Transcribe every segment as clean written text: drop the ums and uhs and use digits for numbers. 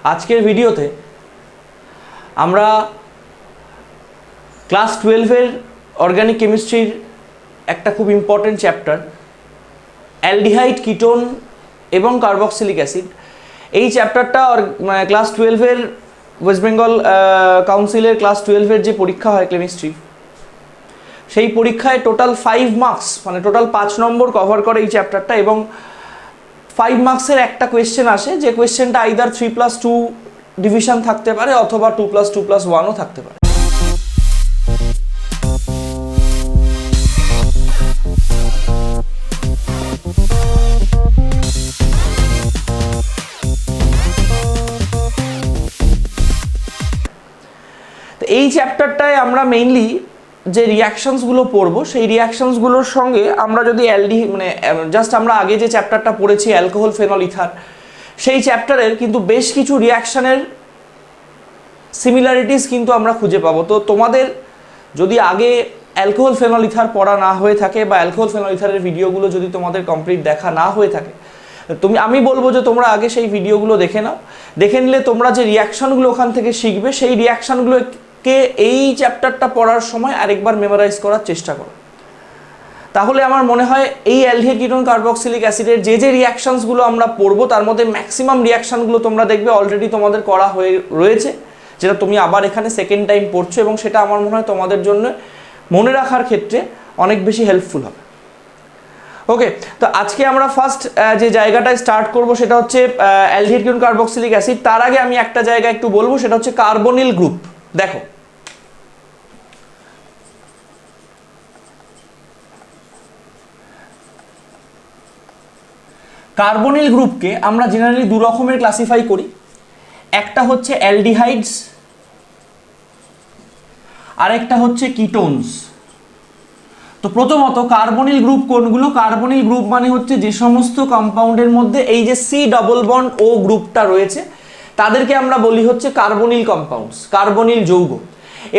আজকের ভিডিওতে আমরা ক্লাস 12-এর অর্গানিক কেমিস্ট্রির একটা খুব ইম্পর্টেন্ট চ্যাপ্টার অ্যালডিহাইড, কিটোন এবং কার্বক্সিলিক অ্যাসিড, এই চ্যাপ্টারটা ক্লাস 12-এর ওয়েস্ট বেঙ্গল কাউন্সিলের ক্লাস 12-এর যে পরীক্ষা হয় কেমিস্ট্রি, সেই পরীক্ষায় টোটাল 5 মার্কস মানে টোটাল 5 নম্বর কভার করে এই চ্যাপ্টারটা। এবং 5 মার্কসের একটা কোয়েশ্চেন আসে, যে কোয়েশ্চেনটা আইদার 3+2 ডিভিশন থাকতে পারে অথবা 2+2+1ও থাকতে পারে। তো এই চ্যাপ্টারটায় আমরা মেইনলি যে রিয়াকশনসগুলো পড়বো, সেই রিয়াকশনসগুলোর সঙ্গে আমরা যদি জাস্ট আমরা আগে যে চ্যাপ্টারটা পড়েছি অ্যালকোহল ফেনল ইথার, সেই চ্যাপ্টারের কিন্তু বেশ কিছু রিয়াকশনের সিমিলারিটিস কিন্তু আমরা খুঁজে পাবো। তো তোমাদের যদি আগে অ্যালকোহল ফেনল ইথার পড়া না হয়ে থাকে বা অ্যালকোহল ফেনল ইথারের ভিডিওগুলো যদি তোমাদের কমপ্লিট দেখা না হয়ে থাকে, আমি বলবো যে তোমরা আগে সেই ভিডিওগুলো দেখে নাও। দেখে নিলে তোমরা যে রিয়াকশনগুলো ওখান থেকে শিখবে, সেই রিয়াকশনগুলোকে এই চ্যাপ্টারটা পড়ার সময় আরেকবার মেমোরাইজ করার চেষ্টা করো। তাহলে আমার মনে হয় এই অ্যালডিহাইড, কিটোন, কার্বক্সিলিক অ্যাসিডের যে রিয়াকশনসগুলো আমরা পড়বো, তার মধ্যে ম্যাক্সিমাম রিয়াকশনগুলো তোমরা দেখবে অলরেডি তোমাদের করা হয়ে রয়েছে, যেটা তুমি আবার এখানে সেকেন্ড টাইম পড়ছো, এবং সেটা আমার মনে হয় তোমাদের জন্য মনে রাখার ক্ষেত্রে অনেক বেশি হেল্পফুল হবে। ওকে, তো আজকে আমরা ফার্স্ট যে জায়গাটায় স্টার্ট করব সেটা হচ্ছে অ্যালডিহাইড, কিটোন, কার্বক্সিলিক অ্যাসিড। তার আগে আমি একটা জায়গা একটু বলবো, সেটা হচ্ছে কার্বনিল গ্রুপ। দেখো, কার্বনিল গ্রুপকে আমরা জেনারেলি দু রকমের ক্লাসিফাই করি। একটা হচ্ছে অ্যালডিহাইডস, আরেকটা হচ্ছে কিটোনস। তো প্রথমত কার্বনিল গ্রুপ কোনগুলো? কার্বনিল গ্রুপ মানে হচ্ছে যে সমস্ত কম্পাউন্ডের মধ্যে এই যে C ডবল বন্ড O গ্রুপটা রয়েছে, তাদেরকে আমরা বলি হচ্ছে কার্বনিল কম্পাউন্ডস, কার্বনিল যৌগ।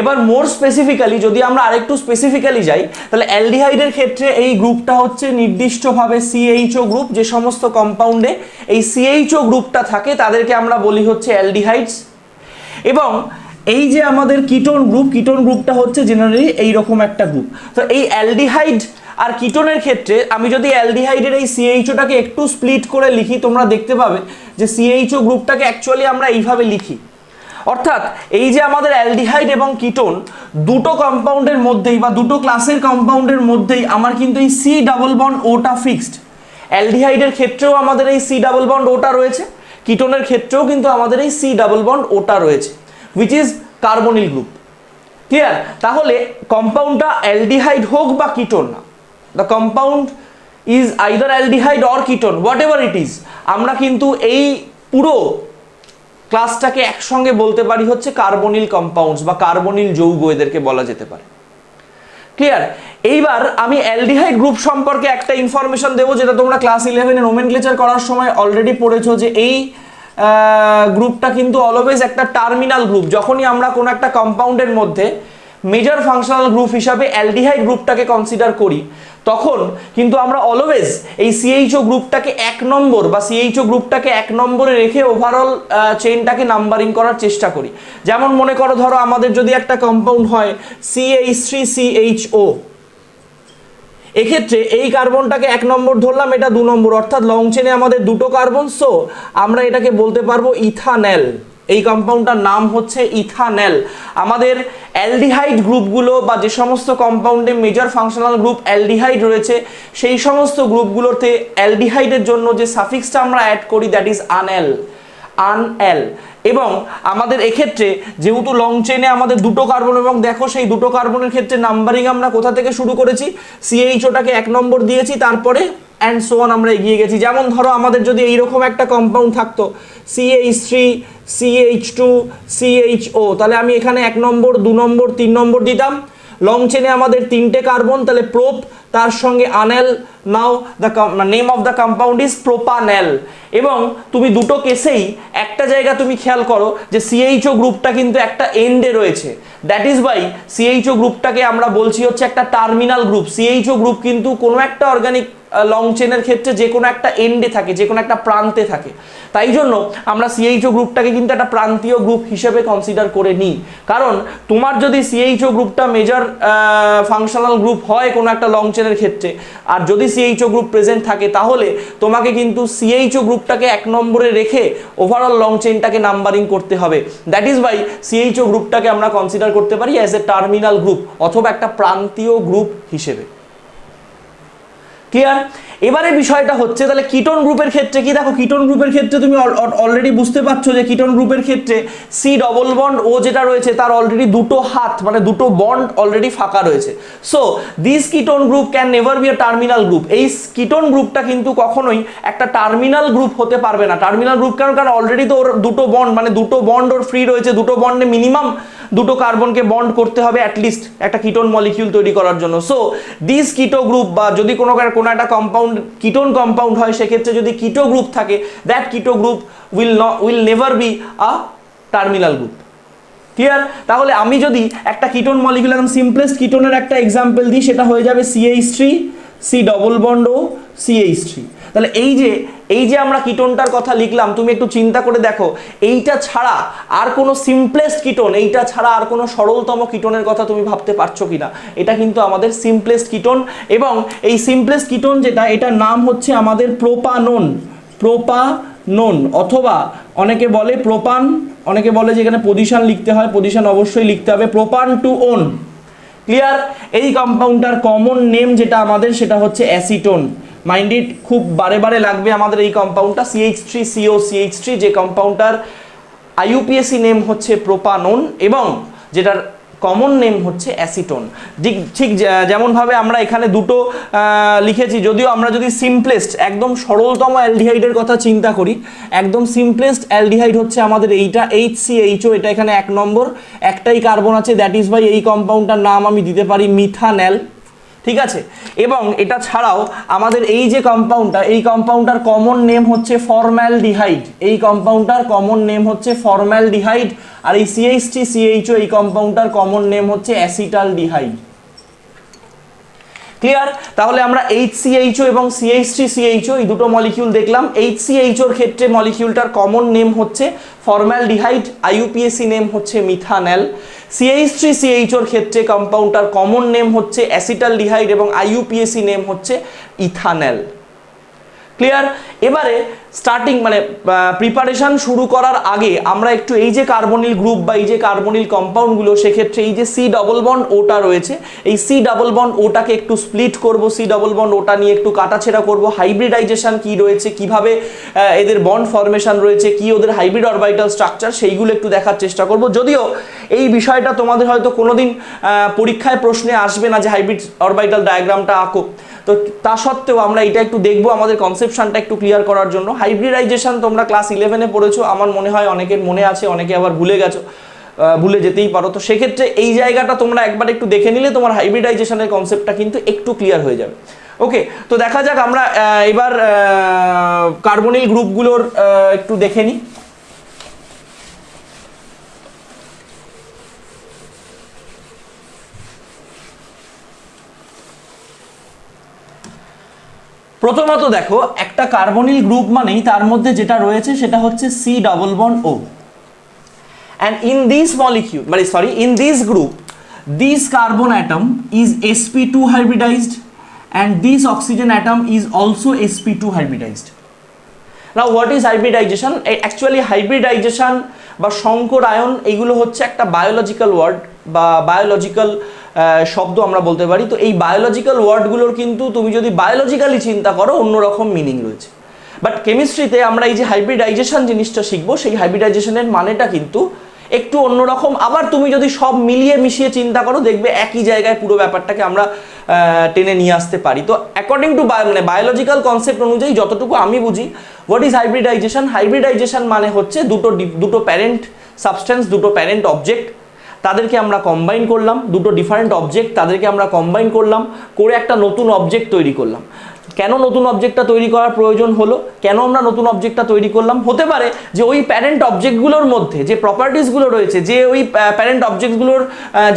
এবার মোর স্পেসিফিক্যালি যদি আমরা আরেকটু স্পেসিফিক্যালি যাই, তাহলে অ্যালডিহাইডের ক্ষেত্রে এই গ্রুপটা হচ্ছে নির্দিষ্টভাবে CHO গ্রুপ। যে সমস্ত কম্পাউন্ডে এই CHO গ্রুপটা থাকে তাদেরকে আমরা বলি হচ্ছে অ্যালডিহাইডস। এবং এই যে আমাদের কিটোন গ্রুপ, কিটোন গ্রুপটা হচ্ছে জেনারেলি এইরকম একটা গ্রুপ। তো এই অ্যালডিহাইড আর কিটোনের ক্ষেত্রে আমি যদি অ্যালডিহাইডের এই CHOটাকে একটু স্প্লিট করে লিখি, তোমরা দেখতে পাবে যে CHO গ্রুপটাকে অ্যাকচুয়ালি আমরা এইভাবে লিখি। অর্থাৎ এই যে আমাদের অ্যালডিহাইড এবং কিটোন দুটো কম্পাউন্ডের মধ্যেই বা দুটো ক্লাসের কম্পাউন্ডের মধ্যেই আমার কিন্তু এই C ডাবল বন্ড ওটা ফিক্সড। অ্যালডিহাইডের ক্ষেত্রেও আমাদের এই C ডাবল বন্ড ওটা রয়েছে, কিটোনের ক্ষেত্রেও কিন্তু আমাদের এই C ডাবল বন্ড ওটা রয়েছে, which is carbonyl group. Clear? তাহলে কম্পাউন্ডটা অ্যালডিহাইড হোক বা কিটোন, না, the compound is either aldehyde or ketone, what ever it is, আমরা কিন্তু এই পুরো ক্লাসটাকে একসঙ্গে বলতে পারি হচ্ছে কার্বনিল কম্পাউন্ডস বা কার্বনিল যৌগ এদেরকে বলা যেতে পারে। ক্লিয়ার? এইবার আমি অ্যালডিহাইড গ্রুপ সম্পর্কে একটা ইনফরমেশন দেবো, যেটা তোমরা ক্লাস 11-এ নোমেনক্লেচার করার সময় অলরেডি পড়েছো, যে এই গ্রুপটা কিন্তু অলওয়েজ একটা টার্মিনাল গ্রুপ। যখনই আমরা কোনো একটা কম্পাউন্ডের মধ্যে মেজর ফাংশনাল গ্রুপ হিসাবে অ্যালডিহাইড গ্রুপটাকে কনসিডার করি, তখন কিন্তু আমরা অলওয়েজ এই CHO গ্রুপটাকে 1 নম্বর বা CHO গ্রুপটাকে 1 নম্বরে রেখে ওভারঅল চেইনটাকে নাম্বারিং করার চেষ্টা করি। যেমন মনে করো, ধরো আমাদের যদি একটা কম্পাউন্ড হয় CH3CHO, এক্ষেত্রে এই কার্বনটাকে 1 নম্বর ধরলাম, এটা 2 নম্বর, অর্থাৎ লং চেনে আমাদের দুটো কার্বন, সো আমরা এটাকে বলতে পারবো ইথানেল। এই কম্পাউন্ডটার নাম হচ্ছে ইথানেল। আমাদের অ্যালডিহাইড গ্রুপগুলো বা যে সমস্ত কম্পাউন্ডে মেজর ফাংশনাল গ্রুপ অ্যালডিহাইড রয়েছে, সেই সমস্ত গ্রুপগুলোতে অ্যালডিহাইডের জন্য যে সাফিক্সটা আমরা অ্যাড করি, দ্যাট ইজ আনএল, আনএল। এবং আমাদের এক্ষেত্রে যেহেতু লং চেনে আমাদের দুটো কার্বন, এবং দেখো সেই দুটো কার্বনের ক্ষেত্রে নাম্বারিং আমরা কোথা থেকে শুরু করেছি, CHOটাকে 1 নম্বর দিয়েছি, তারপরে অ্যান্ড সো অন আমরা এগিয়ে গেছি। যেমন ধরো আমাদের যদি এইরকম একটা কম্পাউন্ড থাকতো CH3 CH2 CHO, তাহলে আমি এখানে 1 নম্বর 2 নম্বর 3 নম্বর দিতাম। লং চেনে আমাদের 3টে কার্বন, তাহলে প্রোপ, তার সঙ্গে anol, now the name of the compound is propanol. এবং তুমি দুটো কেসেই একটা জায়গা তুমি খেয়াল করো যে সিএইচও গ্রুপটা কিন্তু একটা এন্ডে রয়েছে, দ্যাট ইজ বাই সিএইচও গ্রুপটাকে আমরা বলছি হচ্ছে একটা টার্মিনাল গ্রুপ। সিএইচও গ্রুপ কিন্তু কোনো একটা অর্গানিক লং চেনের ক্ষেত্রে যে কোনো একটা এন্ডে থাকে, যে কোনো একটা প্রান্তে থাকে। তাই জন্য আমরা সিএইচও গ্রুপটাকে কিন্তু একটা প্রান্তীয় গ্রুপ হিসেবে কনসিডার করে নিই। কারণ তোমার যদি সিএইচও গ্রুপটা মেজর ফাংশনাল গ্রুপ হয় কোনো একটা লং চেনের ক্ষেত্রে, আর যদি সিএইচও গ্রুপ প্রেজেন্ট থাকে, তাহলে তোমাকে কিন্তু সিএইচও গ্রুপটাকে 1 নম্বরে রেখে ওভারঅল লং চেনটাকে নাম্বারিং করতে হবে। দ্যাট ইজ বাই সিএইচও গ্রুপটাকে আমরা কনসিডার করতে পারি অ্যাজ এ টার্মিনাল গ্রুপ অথবা একটা প্রান্তীয় গ্রুপ হিসেবে। ক্লিয়ার? এবারে বিষয়টা হচ্ছে তাহলে কিটোন গ্রুপের ক্ষেত্রে কি, দেখো কিটোন গ্রুপের ক্ষেত্রে তুমি অলরেডি বুঝতে পারছো যে কিটোন গ্রুপের ক্ষেত্রে সি ডবল বন্ড ও যেটা রয়েছে তার অলরেডি দুটো হাত মানে দুটো বন্ড অলরেডি ফাঁকা রয়েছে। So this ketone group can never B A terminal group. এই কিটোন গ্রুপটা কিন্তু কখনোই একটা টার্মিনাল গ্রুপ হতে পারবে না। টার্মিনাল গ্রুপ কারণ অলরেডি তো ওর দুটো বন্ড মানে দুটো বন্ড ওর ফ্রি রয়েছে, দুটো বন্ডে মিনিমাম দুটো কার্বনকে বন্ড করতে হবে অ্যাটলিস্ট একটা কিটোন মলিকিউল তৈরি করার জন্য। সো দিস কিটো গ্রুপ বা যদি কোনো একটা কম্পাউন্ড কিটোন কম্পাউন্ড হয় সেক্ষেত্রে যদি কিটো গ্রুপ থাকে, দ্যাট কিটো group will never be a terminal group. Clear? তাহলে আমি যদি একটা কিটোন মলিকিউল একদম সিম্পলেস্ট কিটোনের একটা এক্সাম্পল দিই, সেটা হয়ে যাবে CH3 C ডবল বন্ড ও CH3। তাহলে এই যে আমরা কিটোনটার কথা লিখলাম, তুমি একটু চিন্তা করে দেখো এইটা ছাড়া আর কোনো সিম্পলেস্ট কিটোন, এইটা ছাড়া আর কোনো সরলতম কিটোনের কথা তুমি ভাবতে পারছো কিনা। এটা কিন্তু আমাদের সিম্পলেস্ট কিটোন, এবং এই সিম্পলেস্ট কিটোন যেটা, এটার নাম হচ্ছে আমাদের প্রোপানন অথবা অনেকে বলে প্রোপান, অনেকে বলে যে এখানে পজিশন লিখতে হয়, পজিশন অবশ্যই লিখতে হবে, প্রোপান টু ওন। ক্লিয়ার? এই কম্পাউন্ডটার কমন নেম যেটা আমাদের সেটা হচ্ছে অ্যাসিটোন। মাইন্ড ইট, খুব বারে বারে লাগবে আমাদের এই কম্পাউন্ডটা CH3COCH3, যে কম্পাউন্ডটার IUPAC নেম হচ্ছে প্রোপানন এবং যেটার কমন নেম হচ্ছে অ্যাসিটোন। ঠিক যেমনভাবে আমরা এখানে দুটো লিখেছি, যদিও আমরা যদি সিম্পলেস্ট একদম সরলতম অ্যালডিহাইডের কথা চিন্তা করি, একদম সিম্পলেস্ট অ্যালডিহাইড হচ্ছে আমাদের এইটা HCHO, এটা এখানে 1 নম্বর, একটাই কার্বন আছে, দ্যাট ইজ বাই এই কম্পাউন্ডটার নাম আমি দিতে পারি মিথানেল। ঠিক আছে? এবং এটা ছাড়াও আমাদের এই যে কম্পাউন্ডটা, এই কম্পাউন্ডটার কমন নেম হচ্ছে ফর্মালডিহাইড, এই কম্পাউন্ডটার কমন নেম হচ্ছে ফর্মালডিহাইড। আর এই CH3CHO এই কম্পাউন্ডটার কমন নেম হচ্ছে অ্যাসিটালডিহাইড। ক্লিয়ার? তাহলে আমরা HCHO এবং CH3CHO এই দুটো মলিকিউল দেখলাম। HCHOর ক্ষেত্রে মলিকিউলটার কমন নেম হচ্ছে ফর্মালডিহাইড, IUPAC নেম হচ্ছে মিথানেল। CH3CHOর ক্ষেত্রে কম্পাউন্ডটার কমন নেম হচ্ছে অ্যাসিটালডিহাইড এবং IUPAC নেম হচ্ছে ইথানেল। ক্লিয়ার? এবারে স্টার্টিং মানে প্রিপারেশন শুরু করার আগে আমরা একটু এই যে কার্বনিল গ্রুপ বা এই যে কার্বনিল কম্পাউন্ডগুলো, সেক্ষেত্রে এই যে C ডবল বন্ড ওটা রয়েছে, এই C ডবল বন্ড ওটাকে একটু স্প্লিট করব, C ডবল বন্ড ওটা নিয়ে একটু কাটাছেড়া করব, হাইব্রিডাইজেশন কি রয়েছে, কিভাবে এদের বন্ড ফরমেশন রয়েছে, কি ওদের হাইব্রিড অরবিটাল স্ট্রাকচার, সেইগুলো একটু দেখার চেষ্টা করব। যদিও এই বিষয়টা তোমাদের হয়তো কোনোদিন পরীক্ষায় প্রশ্নে আসবে না যে হাইব্রিড অরবিটাল ডায়াগ্রামটা আঁকো, তো তা সত্ত্বেও আমরা এটা একটু দেখবো আমাদের কনসেপশনটা একটু ক্লিয়ার করার জন্য। হাইব্রিডাইজেশন তোমরা ক্লাস 11-এ পড়েছো, আমার মনে হয় অনেকের মনে আছে, অনেকে আবার ভুলে গেছো, ভুলে যেতেই পারো। তো সেক্ষেত্রে এই জায়গাটা তোমরা একবার একটু দেখে নিলে তোমার হাইব্রিডাইজেশনের কনসেপ্টটা কিন্তু একটু ক্লিয়ার হয়ে যাবে। ওকে, তো দেখা যাক আমরা এবার কার্বনিল গ্রুপগুলোর একটু দেখে নিই। প্রথমত দেখো, একটা কার্বনিল গ্রুপ মানেই তার মধ্যে যেটা রয়েছে সেটা হচ্ছে C double bond O, and in this molecule in this group this carbon atom is sp2 hybridized and this oxygen atom is also sp2 hybridized. Now what is hybridization? Actually hybridization বা সংকরায়ন এইগুলো হচ্ছে একটা biological word বা biological শব্দ আমরা বলতে পারি। তো এই বায়োলজিক্যাল ওয়ার্ডগুলোর কিন্তু তুমি যদি বায়োলজিক্যালি চিন্তা করো অন্যরকম মিনিং রয়েছে, বাট কেমিস্ট্রিতে আমরা এই যে হাইব্রিডাইজেশন জিনিসটা শিখবো, সেই হাইব্রিডাইজেশনের মানেটা কিন্তু একটু অন্যরকম। আবার তুমি যদি সব মিলিয়ে মিশিয়ে চিন্তা করো দেখবে একই জায়গায় পুরো ব্যাপারটাকে আমরা টেনে নিয়ে আসতে পারি। তো অ্যাকর্ডিং টু বায়োলজিক্যাল কনসেপ্ট অনুযায়ী যতটুকু আমি বুঝি, হোয়াট ইজ হাইব্রিডাইজেশন? হাইব্রিডাইজেশন মানে হচ্ছে দুটো প্যারেন্ট সাবস্টেন্স, দুটো প্যারেন্ট অবজেক্ট, তাদেরকে আমরা কম্বাইন করলাম, দুটো ডিফারেন্ট অবজেক্ট তাদেরকে আমরা কম্বাইন করলাম, করে একটা নতুন অবজেক্ট তৈরি করলাম। কেন নতুন অবজেক্টটা তৈরি করার প্রয়োজন হলো, কেন আমরা নতুন অবজেক্টটা তৈরি করলাম? হতে পারে যে ওই প্যারেন্ট অবজেক্টগুলোর মধ্যে যে প্রপার্টিসগুলো রয়েছে, যে ওই প্যারেন্ট অবজেক্টগুলোর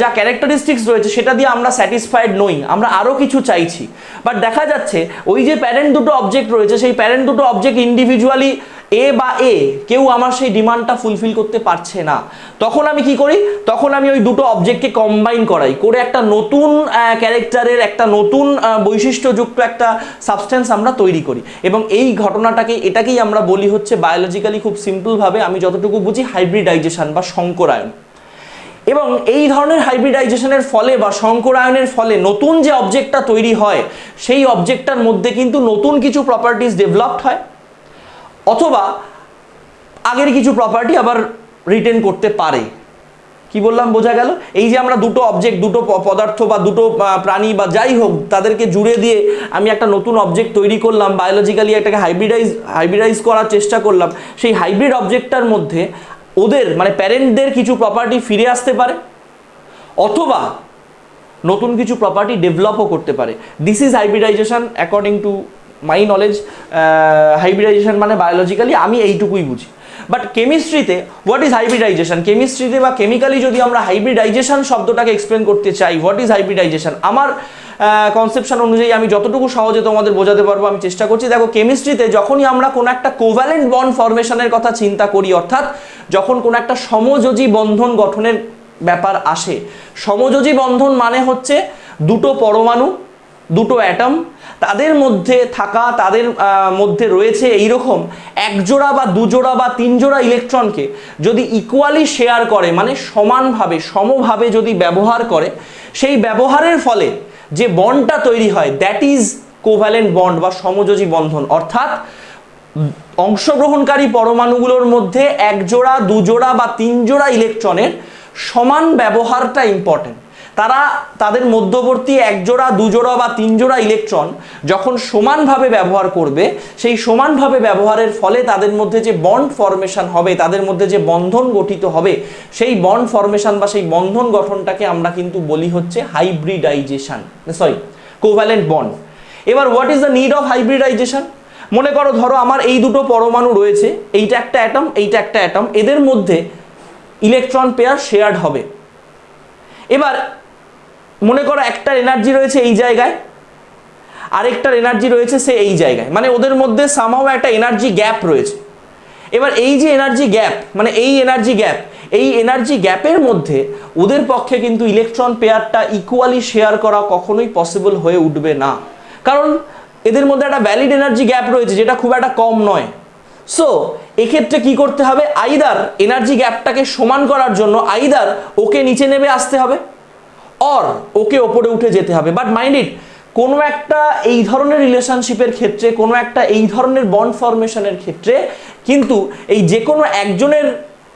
যা ক্যারেক্টারিস্টিক্স রয়েছে সেটা দিয়ে আমরা স্যাটিসফাইড নই, আমরা আরও কিছু চাইছি। বাট দেখা যাচ্ছে ওই যে প্যারেন্ট দুটো অবজেক্ট রয়েছে, সেই প্যারেন্ট দুটো অবজেক্ট ইন্ডিভিজুয়ালি এ বা এ কেউ আমার সেই ডিমান্ডটা ফুলফিল করতে পারছে না। তখন আমি কি করি? তখন আমি ওই দুটো অবজেক্টকে কম্বাইন করাই, করে একটা নতুন ক্যারেক্টারের, একটা নতুন বৈশিষ্ট্যযুক্ত একটা সাবস্টেন্স আমরা তৈরি করি। এবং এই ঘটনাটাকে, এটাকেই আমরা বলি হচ্ছে বায়োলজিক্যালি খুব সিম্পলভাবে আমি যতটুকু বুঝি হাইব্রিডাইজেশন বা সংকরায়ন। এবং এই ধরনের হাইব্রিডাইজেশনের ফলে বা সংকরায়নের ফলে নতুন যে অবজেক্টটা তৈরি হয়, সেই অবজেক্টটার মধ্যে কিন্তু নতুন কিছু প্রপার্টিস ডেভেলপড হয়, অথবা আগের কিছু প্রপার্টি আবার রিটেন করতে পারে। কি বললাম বোঝা গেল? এই যে আমরা দুটো অবজেক্ট, দুটো পদার্থ বা দুটো প্রাণী বা যাই হোক তাদেরকে জুড়ে দিয়ে আমি একটা নতুন অবজেক্ট তৈরি করলাম, বায়োলজিক্যালি এটাকে হাইব্রিডাইজ করার চেষ্টা করলাম, সেই হাইব্রিড অবজেক্টটার মধ্যে ওদের মানে প্যারেন্টদের কিছু প্রপার্টি ফিরে আসতে পারে, অথবা নতুন কিছু প্রপার্টি ডেভেলপও করতে পারে। This is hybridization according to my knowledge. Hybridization মানে বায়োলজিক্যালি আমি এইটুকুই বুঝি। বাট কেমিস্ট্রিতে হোয়াট ইজ হাইব্রিডাইজেশন, কেমিস্ট্রিতে বা কেমিক্যালি যদি আমরা হাইব্রিডাইজেশন শব্দটাকে এক্সপ্লেন করতে চাই, হোয়াট ইজ হাইব্রিডাইজেশন, আমার কনসেপশন অনুযায়ী আমি যতটুকু সহজে তোমাদের বোঝাতে পারবো আমি চেষ্টা করছি। দেখো, কেমিস্ট্রিতে যখনই আমরা কোনো একটা কোভ্যালেন্ট বন্ড ফরমেশনের কথা চিন্তা করি, অর্থাৎ যখন কোনো একটা সমযোজী বন্ধন গঠনের ব্যাপার আসে, সমযোজী বন্ধন মানে হচ্ছে দুটো পরমাণু, দুটো অ্যাটম, তাদের মধ্যে থাকা, তাদের মধ্যে রয়েছে এইরকম একজোড়া বা দুজোড়া বা তিনজোড়া ইলেকট্রনকে যদি ইকুয়ালি শেয়ার করে, মানে সমানভাবে সমভাবে যদি ব্যবহার করে, সেই ব্যবহারের ফলে যে বন্ডটা তৈরি হয় দ্যাট ইজ কোভ্যালেন্ট বন্ড বা সমযোজী বন্ধন। অর্থাৎ অংশগ্রহণকারী পরমাণুগুলোর মধ্যে একজোড়া, দুজোড়া বা তিনজোড়া ইলেকট্রনের সমান ব্যবহারটা ইম্পর্টেন্ট। তাদের মধ্যবর্তী একজোড়া, দুজোড়া বা তিনজোড়া ইলেকট্রন যখন সমানভাবে ব্যবহার করবে, সেই সমানভাবে ব্যবহারের ফলে তাদের মধ্যে যে বন্ড ফরমেশন হবে, তাদের মধ্যে যে বন্ধন গঠিত হবে, সেই বন্ড ফরমেশন বা সেই বন্ধন গঠনটাকে আমরা কিন্তু বলি হচ্ছে হাইব্রিডাইজেশন, সরি কোভ্যালেন্ট বন্ড। এবার what is the need of hybridization? মনে করো, ধরো আমার এই দুটো পরমাণু রয়েছে, এইটা একটা অ্যাটম, এইটা একটা অ্যাটম, এদের মধ্যে ইলেকট্রন পেয়ার শেয়ার্ড হবে। এবার মনে করো একটার এনার্জি রয়েছে এই জায়গায়, আরেকটার এনার্জি রয়েছে সে এই জায়গায়, মানে ওদের মধ্যে সামহাও একটা এনার্জি গ্যাপ রয়েছে। এবার এই যে এনার্জি গ্যাপ, মানে এই এনার্জি গ্যাপের মধ্যে ওদের পক্ষে কিন্তু ইলেকট্রন পেয়ারটা ইকুয়ালি শেয়ার করা কখনোই পসিবল হয়ে উঠবে না, কারণ এদের মধ্যে একটা ভ্যালিড এনার্জি গ্যাপ রয়েছে যেটা খুব একটা কম নয়। সো এক্ষেত্রে কি করতে হবে? আইদার এনার্জি গ্যাপটাকে সমান করার জন্য আইদার ওকে নিচে নেমে আসতে হবে, অর ওকে ওপরে উঠে যেতে হবে। বাট মাইন্ড ইট, কোনো একটা এই ধরনের রিলেশনশিপের ক্ষেত্রে, কোনো একটা এই ধরনের বন্ড ফরমেশনের ক্ষেত্রে কিন্তু এই যে কোনো একজনের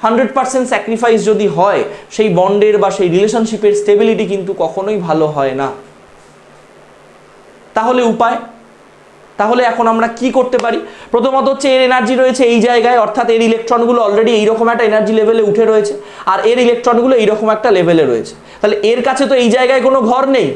100% স্যাক্রিফাইস যদি হয়, সেই বন্ডের বা সেই রিলেশনশিপের স্টেবিলিটি কিন্তু কখনোই ভালো হয় না। তাহলে উপায়, তাহলে এখন আমরা কি করতে পারি? প্রথমত হচ্ছে এর এনার্জি রয়েছে এই জায়গায়, অর্থাৎ এর ইলেকট্রনগুলো অলরেডি এইরকম একটা এনার্জি লেভেলে উঠে রয়েছে, আর এর ইলেকট্রনগুলো এইরকম একটা লেভেলে রয়েছে। তাহলে এর কাছে তো এই জায়গায় কোনো ঘর নেই,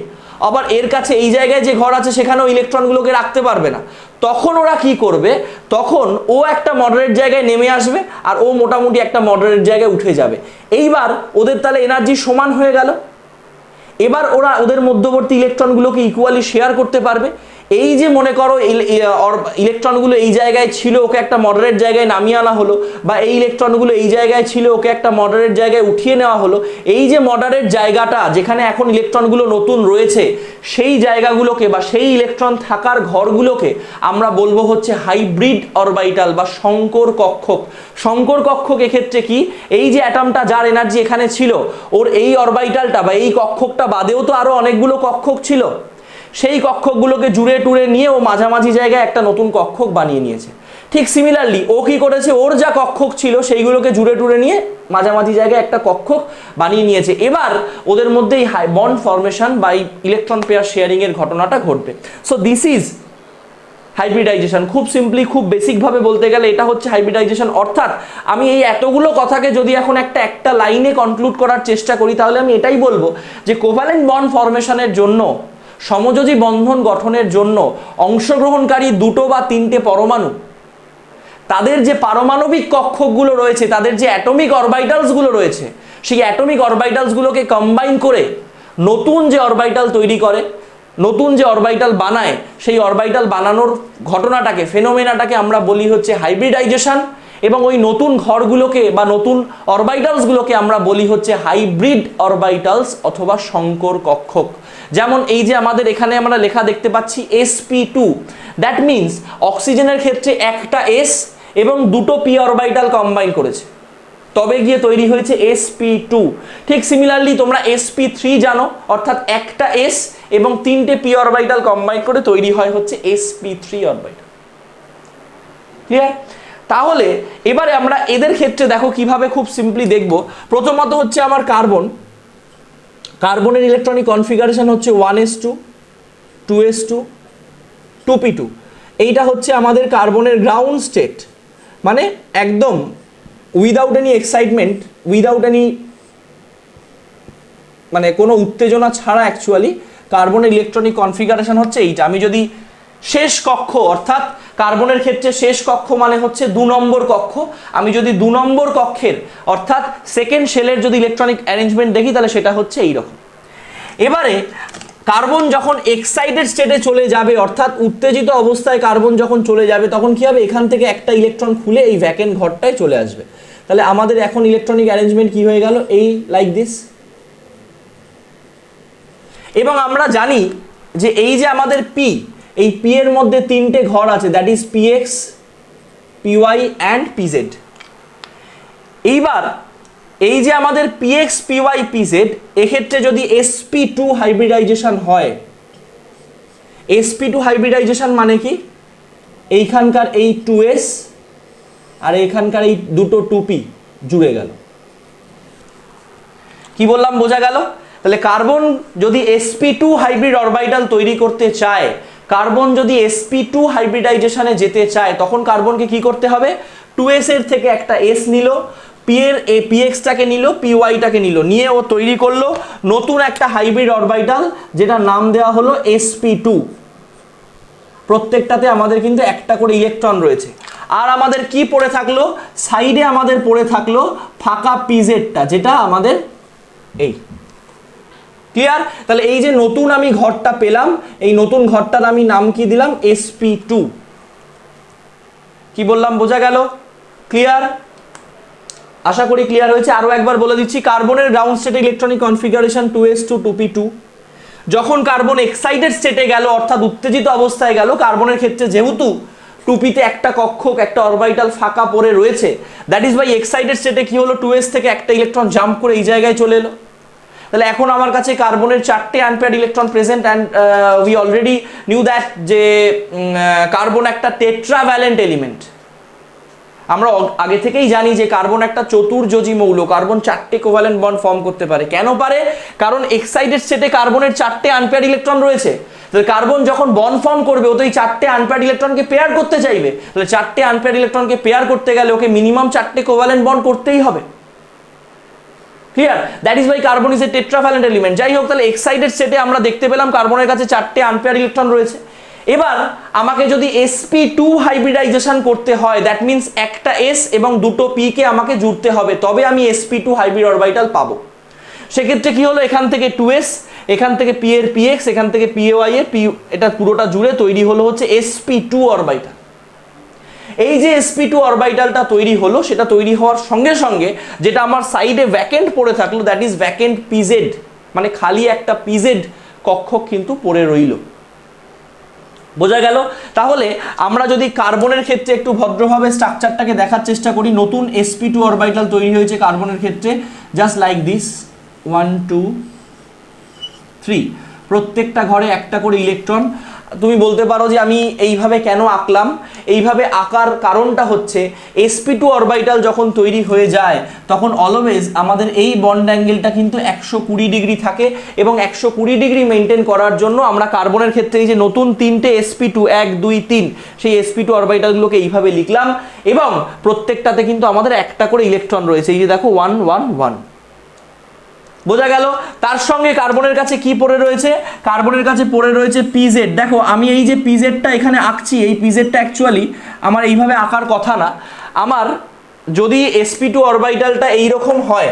আবার এর কাছে এই জায়গায় যে ঘর আছে সেখানেও ইলেকট্রনগুলোকে রাখতে পারবে না। তখন ওরা কি করবে? তখন ও একটা মডারেট জায়গায় নেমে আসবে, আর ও মোটামুটি একটা মডারেট জায়গায় উঠে যাবে। এইবার ওদের তাহলে এনার্জি সমান হয়ে গেল। এবার ওরা ওদের মধ্যবর্তী ইলেকট্রনগুলোকে ইকুয়ালি শেয়ার করতে পারবে। এই যে মনে করো ইলেকট্রনগুলো এই জায়গায় ছিল, ওকে একটা মডারেট জায়গায় নামিয়ে আনা হলো, বা এই ইলেকট্রনগুলো এই জায়গায় ছিল, ওকে একটা মডারেট জায়গায় উঠিয়ে নেওয়া হলো। এই যে মডারেট জায়গাটা যেখানে এখন ইলেকট্রনগুলো নতুন রয়েছে, সেই জায়গাগুলোকে বা সেই ইলেকট্রন থাকার ঘরগুলোকে আমরা বলবো হচ্ছে হাইব্রিড অরবিটাল বা সংকর কক্ষক। সংকর কক্ষক এক্ষেত্রে কি? এই যে অ্যাটমটা যার এনার্জি এখানে ছিল, ওর এই অরবিটালটা বা এই কক্ষকটা বাদেও তো আরো অনেকগুলো কক্ষক ছিল, সেই কক্ষকগুলোকে জুড়ে টুড়ে নিয়ে ও মাঝামাঝি জায়গায় একটা নতুন কক্ষক বানিয়ে নিয়েছে। ঠিক সিমিলারলি ও কি করেছে? ওর যা কক্ষক ছিল সেইগুলোকে জুড়ে টুড়ে নিয়ে মাঝামাঝি জায়গায় একটা কক্ষক বানিয়ে নিয়েছে। এবার ওদের মধ্যে এই বন্ড ফরমেশন বা ইলেকট্রন পেয়ার শেয়ারিং এর ঘটনাটা ঘটবে। So this is hybridization. খুব সিম্পলি, খুব বেসিকভাবে বলতে গেলে এটা হচ্ছে হাইব্রিডাইজেশন। অর্থাৎ আমি এই এতগুলো কথাকে যদি এখন একটা লাইনে কনক্লুড করার চেষ্টা করি, তাহলে আমি এটাই বলবো যে কোভ্যালেন্ট বন্ড ফরমেশনের জন্য, সমযোজী বন্ধন গঠনের জন্য অংশগ্রহণকারী দুটো বা তিনটে পরমাণু, তাদের যে পারমাণবিক কক্ষকগুলো রয়েছে, তাদের যে অ্যাটমিক অরবাইটালসগুলো রয়েছে, সেই অ্যাটমিক অরবাইটালসগুলোকে কম্বাইন করে নতুন যে অরবাইটাল তৈরি করে, নতুন যে অরবাইটাল বানায়, সেই অরবাইটাল বানানোর ঘটনাটাকে, ফেনোমেনাটাকে আমরা বলি হচ্ছে হাইব্রিডাইজেশন। এবং ওই নতুন ঘরগুলোকে বা নতুন অরবাইটালসগুলোকে আমরা বলি হচ্ছে হাইব্রিড অরবাইটালস অথবা সংকর কক্ষক। যেমন এই যে আমাদের এখানে আমরা লেখা দেখতে পাচ্ছি sp2, দ্যাট মিনস অক্সিজেনের ক্ষেত্রে একটা s এবং দুটো p অরবাইটাল কম্বাইন করেছে, তবে গিয়ে তৈরি হয়েছে sp2। ঠিক সিমিলারলি তোমরা sp3 জানো, অর্থাৎ একটা s এবং তিনটে p অরবাইটাল কম্বাইন করে তৈরি হয় হচ্ছে sp3 অরবাইটাল। ক্লিয়ার? তাহলে এবারে আমরা এদের ক্ষেত্রে দেখো কিভাবে খুব সিম্পলি দেখব। প্রথমত হচ্ছে আমার কার্বন, কার্বনের ইলেকট্রনিক কনফিগারেশন হচ্ছে 1s2, 2s2, 2p2। এইটা হচ্ছে আমাদের কার্বনের গ্রাউন্ড স্টেট, মানে একদম without any excitement, without any মানে কোনো উত্তেজনা ছাড়া অ্যাকচুয়ালি কার্বনের ইলেকট্রনিক কনফিগারেশন হচ্ছে এইটা। আমি যদি শেষ কক্ষ, অর্থাৎ কার্বনের ক্ষেত্রে শেষ কক্ষ মানে হচ্ছে 2 নম্বর কক্ষ, আমি যদি 2 নম্বর কক্ষের অর্থাৎ সেকেন্ড শেলের যদি ইলেকট্রনিক অ্যারেঞ্জমেন্ট দেখি, তাহলে সেটা হচ্ছে এইরকম। এবারে কার্বন যখন এক্সাইটেড স্টেটে চলে যাবে, অর্থাৎ উত্তেজিত অবস্থায় কার্বন যখন চলে যাবে, তখন কি হবে, এখান থেকে একটা ইলেকট্রন খুলে এই ভ্যাকেন্ট ঘরটায় চলে আসবে। তাহলে আমাদের এখন ইলেকট্রনিক অ্যারেঞ্জমেন্ট কি হয়ে গেল, এই লাইক দিস। এবং আমরা জানি যে এই যে আমাদের পি, এই পি এর মধ্যে তিনটে ঘর আছে, that is PX, PY and PZ. এইবার এই যে আমাদের পিএক্স, পিওয়াই, পিজেড, এক্ষেত্রে যদি sp2 হাইব্রিডাইজেশন হয়, sp2 হাইব্রিডাইজেশন মানে কি, এইখানকার এই 2s আর এইখানকার এই দুটো 2p জুড়ে গেল। কি বললাম, বোঝা গেল? তাহলে কার্বন যদি sp2 হাইব্রিড অরবাইটাল তৈরি করতে চায়, কার্বন যদি sp2 হাইব্রিডাইজেশনে যেতে চায়, তখন কার্বনকে কি করতে হবে, 2s এর থেকে একটা s নিল, p এর px-টাকে নিল, py-টাকে নিল, নিয়ে ও তৈরি করলো নতুন একটা হাইব্রিড অরবাইটাল, যেটা নাম দেওয়া হলো sp2। প্রত্যেকটাতে আমাদের কিন্তু একটা করে ইলেকট্রন রয়েছে। আর আমাদের কি পড়ে থাকলো, সাইডে আমাদের পড়ে থাকলো ফাঁকা পিজেডটা, যেটা আমাদের এই। ক্লিয়ার? তাহলে এই যে নতুন আমি ঘরটা পেলাম, এই নতুন ঘরটার আমি নাম কি দিলাম, sp2। কি বললাম, বোঝা গেল? ক্লিয়ার? আশা করি ক্লিয়ার হয়েছে। আরো একবার বলে দিচ্ছি, কার্বনের গ্রাউন্ড স্টেটে ইলেকট্রনিক কনফিগারেশন 2s2, 2p2। যখন কার্বন এক্সাইটেড স্টেটে গেল, অর্থাৎ উত্তেজিত অবস্থায় গেল, কার্বনের ক্ষেত্রে যেহেতু 2p-তে একটা কক্ষক, একটা অরবাইটাল ফাঁকা পড়ে রয়েছে, দ্যাট ইজ বাই এক্সাইটেড স্টেটে কি হলো, 2s থেকে একটা ইলেকট্রন জাম্প করে এই জায়গায় চলে এলো। তাহলে এখন আমার কাছে কার্বনের 4টে unpaired electron present, and we already knew that যে কার্বন একটা টেট্রাভ্যালেন্ট এলিমেন্ট। আমরা আগে থেকেই জানি যে কার্বন একটা চতুর্যোজী মৌল, কার্বন 4টে কোভ্যালেন্ট বন্ড ফর্ম করতে পারে। কেন পারে? কারণ এক্সাইটেড স্টেটে কার্বনের 4টে আনপেয়ার্ড ইলেকট্রন রয়েছে। তাহলে কার্বন যখন বন্ড ফর্ম করবে, ও তো এই 4টে আনপেয়ার্ড ইলেকট্রনকে পেয়ার করতে চাইবে। তাহলে 4টে আনপেয়ার্ড ইলেকট্রনকে পেয়ার করতে গেলে ওকে মিনিমাম 4টে কোভ্যালেন্ট বন্ড করতেই হবে। Clear? That is by carbon is a tetravalent element. যাই হোক, তাহলে এক্সাইটেড স্টেটে আমরা দেখতে পেলাম কার্বনের কাছে 4টে আনপেয়ার্ড ইলেকট্রন রয়েছে। এবার আমাকে যদি sp2 হাইব্রিডাইজেশন করতে হয়, দ্যাট মিন্স একটা s এবং দুটো p কে আমাকে জুড়তে হবে, তবে আমি sp2 হাইব্রিড অরবাইটাল পাবো। সেক্ষেত্রে কি হলো, এখান থেকে 2s, এখান থেকে p এর px, এখান থেকে py এর p, এটা পুরোটা জুড়ে তৈরি হলো হচ্ছে sp2 অরবাইটাল। এই যে sp2 অরবাইটালটা তৈরি হলো, সেটা তৈরি হওয়ার সঙ্গে সঙ্গে যেটা আমার সাইডে ভ্যাকেন্ট পড়ে থাকলো, দ্যাট ইজ ভ্যাকেন্ট pz, মানে খালি একটা pz কক্ষক কিন্তু পড়ে রইল। বোঝা গেল? তাহলে আমরা যদি কার্বনের ক্ষেত্রে একটু ভদ্রভাবে স্ট্রাকচারটাকে দেখার চেষ্টা করি, নতুন sp2 অরবাইটাল তৈরি হয়েছে কার্বনের ক্ষেত্রে, জাস্ট লাইক দিস, 1 2 3, প্রত্যেকটা ঘরে একটা করে ইলেকট্রন। তুমি বলতে পারো যে আমি এইভাবে কেন আঁকলাম, এইভাবে আঁকার কারণটা হচ্ছে sp2 অরবিটাল যখন তৈরি হয়ে যায় তখন অলওয়েজ আমাদের এই বন্ড অ্যাঙ্গেলটা কিন্তু 120 ডিগ্রি থাকে, এবং 120 ডিগ্রি মেনটেন করার জন্য আমরা কার্বনের ক্ষেত্রে এই যে নতুন তিনটে sp2 1 2 3 সেই sp2 অরবিটালগুলোকে এইভাবে লিখলাম, এবং প্রত্যেকটাতে কিন্তু আমাদের একটা করে ইলেকট্রন রয়েছে, এই যে দেখো 1 1 1। বোঝা গেল? তার সঙ্গে কার্বনের কাছে কি পড়ে রয়েছে, কার্বনের কাছে পড়ে রয়েছে পিজেড। দেখো আমি এই যে পিজেডটা এখানে আঁকছি, এই পিজেডটা অ্যাকচুয়ালি আমার এইভাবে আঁকার কথা না। আমার যদি sp2 অরবিটালটা এইরকম হয়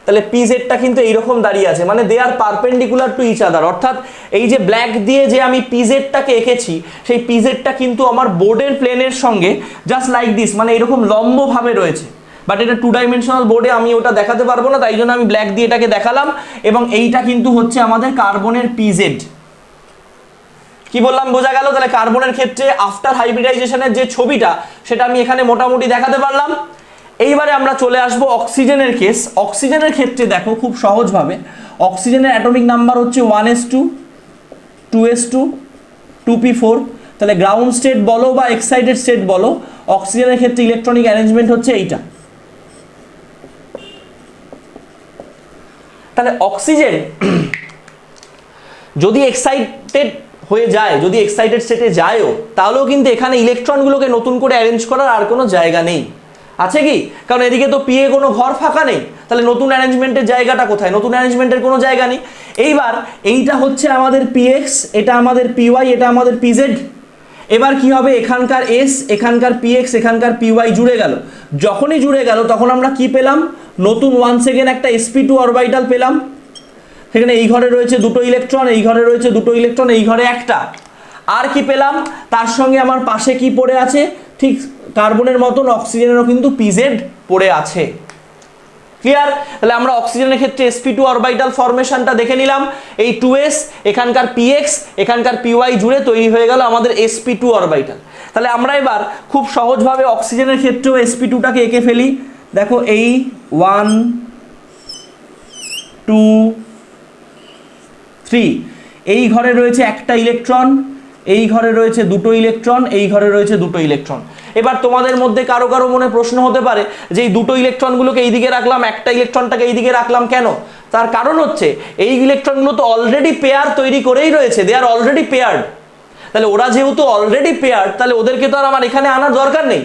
তাহলে পিজেডটা কিন্তু এইরকম দাঁড়িয়ে আছে, মানে they are perpendicular to each other. অর্থাৎ এই যে ব্ল্যাক দিয়ে যে আমি পিজেডটাকে এঁকেছি সেই পিজেডটা কিন্তু আমার বোর্ডের প্লেনের সঙ্গে জাস্ট লাইক দিস, মানে এরকম লম্বভাবে রয়েছে। বাট এটা 2 ডাইমেনশনাল বোর্ডে আমি ওটা দেখাতে পারবো না, তাই জন্য আমি ব্ল্যাক দিয়ে এটাকে দেখালাম। এবং এইটা কিন্তু হচ্ছে আমাদের কার্বনের পিজেড। কি বললাম বোঝা গেল? তাহলে কার্বনের ক্ষেত্রে আফটার হাইব্রিডাইজেশনের যে ছবিটা সেটা আমি এখানে মোটামুটি দেখাতে পারলাম। এইবারে আমরা চলে আসবো অক্সিজেনের কেস। অক্সিজেনের ক্ষেত্রে দেখো খুব সহজভাবে অক্সিজেনের অ্যাটমিক নাম্বার হচ্ছে 1s2 2s2 2p4। তাহলে গ্রাউন্ড স্টেট বলো বা এক্সাইটেড স্টেট বলো, অক্সিজেনের ক্ষেত্রে ইলেকট্রনিক অ্যারেঞ্জমেন্ট হচ্ছে এইটা। তাহলে অক্সিজেন যদি এক্সাইটেড হয়ে যায়, যদি এক্সাইটেড স্টেটে যায়ও, তাহলেও কিন্তু এখানে ইলেকট্রনগুলোকে নতুন করে অ্যারেঞ্জ করার আর কোনো জায়গা নেই, আছে কি? কারণ এদিকে তো পিএ কোনো ঘর ফাঁকা নেই, তাহলে নতুন অ্যারেঞ্জমেন্টের জায়গাটা কোথায়? নতুন অ্যারেঞ্জমেন্টের কোনো জায়গা নেই। এইবার এইটা হচ্ছে আমাদের পিএক্স, এটা আমাদের পিওয়াই, এটা আমাদের পিজেড। এবার কি হবে? এখানকার এস, এখানকার পিএক্স, এখানকার পিওয়াই জুড়ে গেল। যখনই জুড়ে গেল তখন আমরা কি পেলাম? নতুন ওয়ান্স এগেন একটা sp2 অরবিটাল পেলাম। সেখানে এই ঘরে রয়েছে দুটো ইলেকট্রন, এই ঘরে রয়েছে দুটো ইলেকট্রন, এই ঘরে একটা। আর কি পেলাম? তার সঙ্গে আমার পাশে কি পড়ে আছে? ঠিক কার্বনের মতন অক্সিজেনেরও কিন্তু পিজেড পড়ে আছে। ক্লিয়ার? তাহলে আমরা অক্সিজেনের ক্ষেত্রে sp2 অরবিটাল ফরমেশনটা দেখে নিলাম। এই 2s, এখানকার px, এখানকার py জুড়ে তৈরি হয়ে গেল আমাদের sp2 অরবিটাল। তাহলে আমরা এবার খুব সহজভাবে অক্সিজেনের ক্ষেত্রেও sp2টাকে এঁকে ফেলি। দেখো এই 1 2 3, এই ঘরে রয়েছে একটা ইলেকট্রন, এই ঘরে রয়েছে দুটো ইলেকট্রন, এই ঘরে রয়েছে দুটো ইলেকট্রন। এবার তোমাদের মধ্যে কারো কারো মনে প্রশ্ন হতে পারে যে এই দুটো ইলেকট্রনগুলোকে এইদিকে রাখলাম, একটা ইলেকট্রনটাকে এইদিকে রাখলাম কেন? তার কারণ হচ্ছে এই ইলেকট্রনগুলো তো অলরেডি পেয়ার তৈরি করেই রয়েছে, দে আর অলরেডি পেয়ার্ড। তাহলে ওরা যেহেতু অলরেডি পেয়ার্ড, তাহলে ওদেরকে তো আর আমার এখানে আনার দরকার নেই।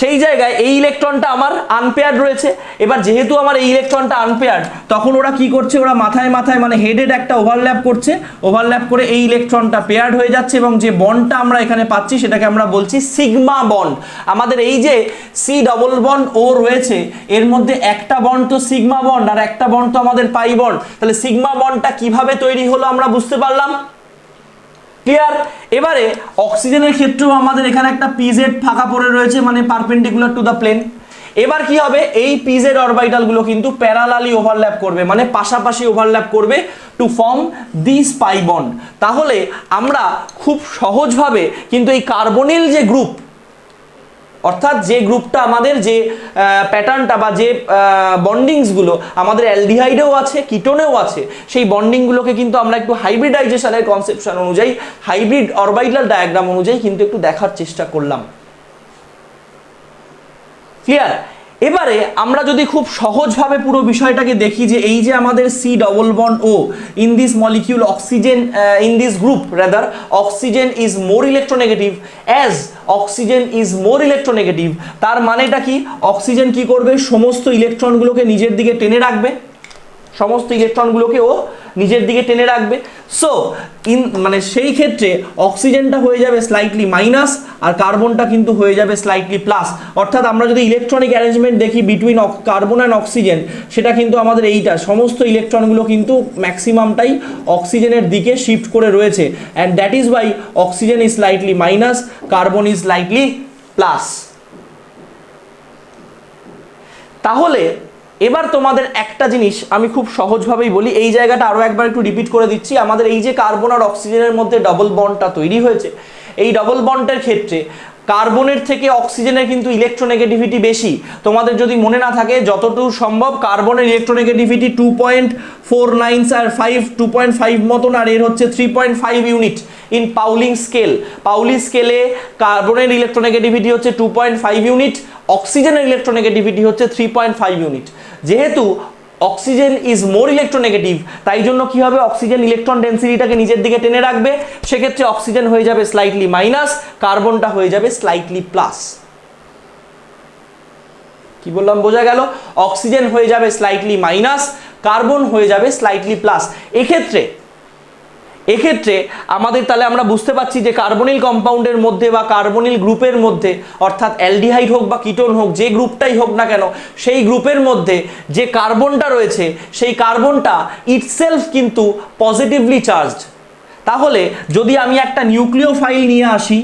সেই জায়গায় এই ইলেকট্রনটা আমার আনপেয়ার্ড রয়েছে। এবার যেহেতু আমার এই ইলেকট্রনটা আনপেয়ার্ড, তখন ওরা কি করছে? ওরা মাথায় মাথায় মানে হেডেড একটা ওভারল্যাপ করছে, ওভারল্যাপ করে এই ইলেকট্রনটা পেয়ার্ড হয়ে যাচ্ছে, এবং যে বন্ডটা আমরা এখানে পাচ্ছি সেটাকে আমরা বলছি সিগমা বন্ড। আমাদের এই যে সি ডবল বন্ড ও রয়েছে, এর মধ্যে একটা বন্ড তো সিগমা বন্ড আর একটা বন্ড তো আমাদের পাই বন্ড। তাহলে সিগমা বন্ডটা কিভাবে তৈরি হলো আমরা বুঝতে পারলাম। ক্লিয়ার? এবারে অক্সিজেনের ক্ষেত্রেও আমাদের এখানে একটা পিজেড ফাঁকা পড়ে রয়েছে, মানে পারপেন্ডিকুলার টু দ্য প্লেন। এবার কি হবে? এই পিজেড অরবিটালগুলো কিন্তু প্যারালালি ওভারল্যাপ করবে, মানে পাশাপাশি ওভারল্যাপ করবে to form this pi bond. তাহলে আমরা খুব সহজভাবে কিন্তু এই কার্বনিল যে গ্রুপ, অর্থাৎ যে গ্রুপটা আমাদের যে প্যাটার্নটা বা যে বন্ডিংসগুলো আমাদের অ্যালডিহাইডেও আছে, কিটোনেও আছে, সেই বন্ডিংগুলোকে কিন্তু আমরা একটু হাইব্রিডাইজেশনের কনসেপশন অনুযায়ী, হাইব্রিড অরবিটাল ডায়াগ্রাম অনুযায়ী কিন্তু একটু দেখার চেষ্টা করলাম। ক্লিয়ার? এবারে আমরা যদি খুব সহজভাবে পুরো বিষয়টাকে দেখি যে এই যে আমাদের C double bond O in this molecule oxygen, in this group rather oxygen is more electronegative, as oxygen is more electronegative. তার মানেটা কি? অক্সিজেন কি করবে? সমস্ত ইলেকট্রনগুলোকে নিজের দিকে টেনে রাখবে, সমস্ত ইলেকট্রনগুলোকে ও নিজের দিকে টেনে রাখবে। সো মানে সেই ক্ষেত্রে অক্সিজেনটা হয়ে যাবে স্লাইটলি মাইনাস, আর কার্বনটা কিন্তু হয়ে যাবে স্লাইটলি প্লাস। অর্থাৎ আমরা যদি ইলেকট্রনিক অ্যারেঞ্জমেন্ট দেখি বিটুইন কার্বন অ্যান্ড অক্সিজেন, সেটা কিন্তু আমাদের এইটা, সমস্ত ইলেকট্রনগুলো কিন্তু ম্যাক্সিমামটাই অক্সিজেনের দিকে শিফট করে রয়েছে, and that is Y oxygen is slightly minus, carbon is slightly plus. তাহলে এবার তোমাদের একটা জিনিস আমি খুব সহজভাবেই বলি, এই জায়গাটা আরও একবার একটু রিপিট করে দিচ্ছি। আমাদের এই যে কার্বন আর অক্সিজেনের মধ্যে ডবল বন্ডটা তৈরি হয়েছে, এই ডবল বন্ডের ক্ষেত্রে কার্বনের থেকে অক্সিজেনের কিন্তু ইলেকট্রোনেগেটিভিটি বেশি। তোমাদের যদি মনে না থাকে, যতটুকু সম্ভব কার্বনের ইলেকট্রোনেগেটিভিটি 2.49 আর 2.5 মতন, আর এর হচ্ছে 3.5 unit in Pauling scale. Paoli স্কেলে কার্বনের ইলেকট্রোনেগেটিভিটি হচ্ছে 2.5 ইউনিট, অক্সিজেনের ইলেকট্রোনেগেটিভিটি হচ্ছে 3.5 ইউনিট। যেহেতু অক্সিজেন ইজ মোর ইলেকট্রোনেগেটিভ, তাই জন্য কি হবে, অক্সিজেন ইলেকট্রন ডেন্সিটিটাকে নিচের দিকে টেনে রাখবে, সেক্ষেত্রে অক্সিজেন হয়ে যাবে স্লাইটলি মাইনাস, কার্বনটা হয়ে যাবে স্লাইটলি প্লাস। কি বললাম বোঝা গেল? অক্সিজেন হয়ে যাবে স্লাইটলি মাইনাস, কার্বন হয়ে যাবে স্লাইটলি প্লাস। এক্ষেত্রে আমাদের তাহলে আমরা বুঝতে পারছি যে কার্বনিল কম্পাউন্ডের মধ্যে বা কার্বনিল গ্রুপের মধ্যে, অর্থাৎ অ্যালডিহাইড হোক বা কিটোন হোক, যে গ্রুপটাই হোক না কেন, সেই গ্রুপের মধ্যে যে কার্বনটা রয়েছে সেই কার্বনটা ইটসেলফ কিন্তু পজিটিভলি চার্জড। তাহলে যদি আমি একটা নিউক্লিওফাইল নিয়ে আসি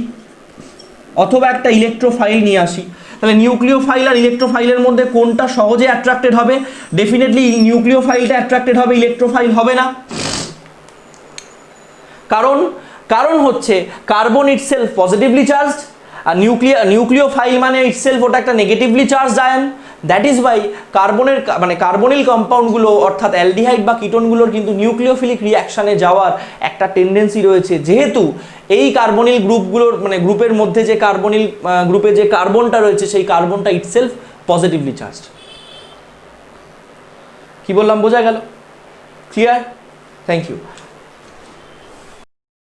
অথবা একটা ইলেকট্রোফাইল নিয়ে আসি, তাহলে নিউক্লিওফাইল আর ইলেকট্রোফাইলের মধ্যে কোনটা সহজে অ্যাট্রাক্টেড হবে? ডেফিনেটলি নিউক্লিওফাইলটা অ্যাট্রাক্টেড হবে, ইলেকট্রোফাইল হবে না। কারণ হচ্ছে কার্বন ইটসেলফ পজিটিভলি চার্জড, আর নিউক্লিওফাইল মানে ইটসেলফ ওটা একটা negatively charged ion. That is why carbonyl কম্পাউন্ডগুলো অর্থাৎ অ্যালডিহাইড বা কিটোনগুলোর কিন্তু নিউক্লিওফিলিক রিয়াকশানে যাওয়ার একটা টেন্ডেন্সি রয়েছে, যেহেতু এই কার্বনিল গ্রুপগুলোর গ্রুপের মধ্যে যে কার্বনিল গ্রুপে যে কার্বনটা রয়েছে সেই কার্বনটা ইটসেলফ পজিটিভলি চার্জড। কি বললাম বোঝা গেল? ক্লিয়ার? Thank you.